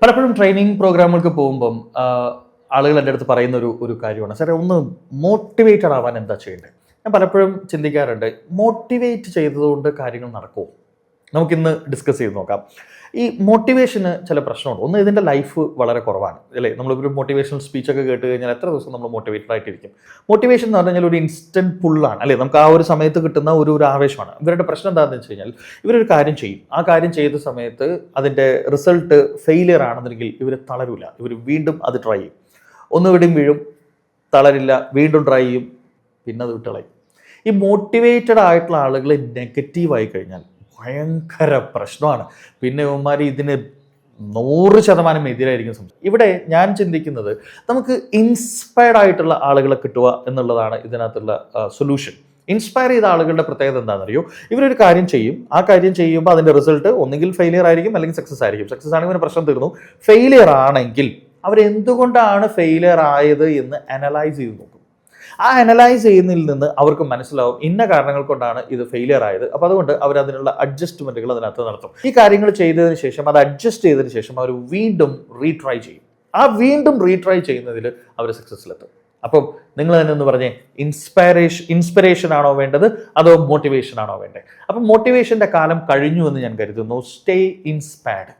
പലപ്പോഴും ട്രെയിനിങ് പ്രോഗ്രാമുകൾക്ക് പോകുമ്പം ആളുകൾ എൻ്റെ അടുത്ത് പറയുന്ന ഒരു കാര്യമാണ്, സാറേ ഒന്ന് മോട്ടിവേറ്റഡ് ആവാൻ എന്താ ചെയ്യേണ്ടത്? ഞാൻ പലപ്പോഴും ചിന്തിക്കാറുണ്ട്, മോട്ടിവേറ്റ് ചെയ്തതുകൊണ്ട് കാര്യങ്ങൾ നടക്കുമോ? നമുക്കിന്ന് ഡിസ്കസ് ചെയ്ത് നോക്കാം. ഈ മോട്ടിവേഷന് ചില പ്രശ്നമുണ്ട്. ഒന്ന്, ഇതിൻ്റെ ലൈഫ് വളരെ കുറവാണ് അല്ലേ. നമ്മളൊരു മോട്ടിവേഷണൽ സ്പീച്ചൊക്കെ കേട്ട് കഴിഞ്ഞാൽ എത്ര ദിവസം നമ്മൾ മോട്ടിവേറ്റഡ് ആയിട്ടിരിക്കും? മോട്ടിവേഷൻ എന്ന് പറഞ്ഞാൽ ഒരു ഇൻസ്റ്റൻറ്റ് പുള്ളാണ് അല്ലേ. നമുക്ക് ആ ഒരു സമയത്ത് കിട്ടുന്ന ഒരു ആവേശമാണ്. ഇവരുടെ പ്രശ്നം എന്താണെന്ന് വെച്ച് കഴിഞ്ഞാൽ, ഇവരൊരു കാര്യം ചെയ്യും, ആ കാര്യം ചെയ്ത സമയത്ത് അതിൻ്റെ റിസൾട്ട് ഫെയിലിയർ ആണെന്നുണ്ടെങ്കിൽ ഇവർ തളരില്ല, ഇവർ വീണ്ടും അത് ട്രൈ ചെയ്യും. ഒന്നുവിടെയും വീഴും, തളരില്ല, വീണ്ടും ട്രൈ ചെയ്യും, പിന്നെ അത് വിട്ടളയും. ഈ മോട്ടിവേറ്റഡ് ആയിട്ടുള്ള ആളുകൾ നെഗറ്റീവായി കഴിഞ്ഞാൽ ഭയങ്കര പ്രശ്നമാണ്. പിന്നെ ഇവന്മാർ ഇതിന് 100% എതിരായിരിക്കും സംസാരിക്കും. ഇവിടെ ഞാൻ ചിന്തിക്കുന്നത്, നമുക്ക് ഇൻസ്പയർഡ് ആയിട്ടുള്ള ആളുകളെ കിട്ടുക എന്നുള്ളതാണ് ഇതിനകത്തുള്ള സൊല്യൂഷൻ. ഇൻസ്പയർ ചെയ്ത ആളുകളുടെ പ്രത്യേകത എന്താണെന്നറിയോ? ഇവരൊരു കാര്യം ചെയ്യും, ആ കാര്യം ചെയ്യുമ്പോൾ അതിൻ്റെ റിസൾട്ട് ഒന്നുകിൽ ഫെയിലിയർ ആയിരിക്കും, അല്ലെങ്കിൽ സക്സസ് ആയിരിക്കും. സക്സസ് ആണെങ്കിൽ പ്രശ്നം തീർന്നു. ഫെയിലിയർ ആണെങ്കിൽ അവരെന്തുകൊണ്ടാണ് ഫെയിലിയർ ആയത് എന്ന് അനലൈസ് ചെയ്ത് നോക്കും. ആ അനലൈസ് ചെയ്യുന്നതിൽ നിന്ന് അവർക്ക് മനസ്സിലാവും ഇന്ന കാരണങ്ങൾ കൊണ്ടാണ് ഇത് ഫെയിലിയർ ആയത്. അപ്പോൾ അതുകൊണ്ട് അവർ അതിനുള്ള അഡ്ജസ്റ്റ്മെന്റുകൾ അതിനകത്ത് നടത്തും. ഈ കാര്യങ്ങൾ ചെയ്തതിന് ശേഷം, അത് അഡ്ജസ്റ്റ് ചെയ്തതിന് ശേഷം അവർ വീണ്ടും റീട്രൈ ചെയ്യും. ആ വീണ്ടും റീട്രൈ ചെയ്യുന്നതിൽ അവർ സക്സസ്സിലെത്തും. അപ്പം നിങ്ങൾ തന്നെ ഒന്ന് പറഞ്ഞേ, ഇൻസ്പിറേഷൻ ആണോ വേണ്ടത്, അതോ മോട്ടിവേഷൻ ആണോ വേണ്ടത്? അപ്പം മോട്ടിവേഷന്റെ കാലം കഴിഞ്ഞു എന്ന് ഞാൻ കരുതുന്നു. Stay inspired.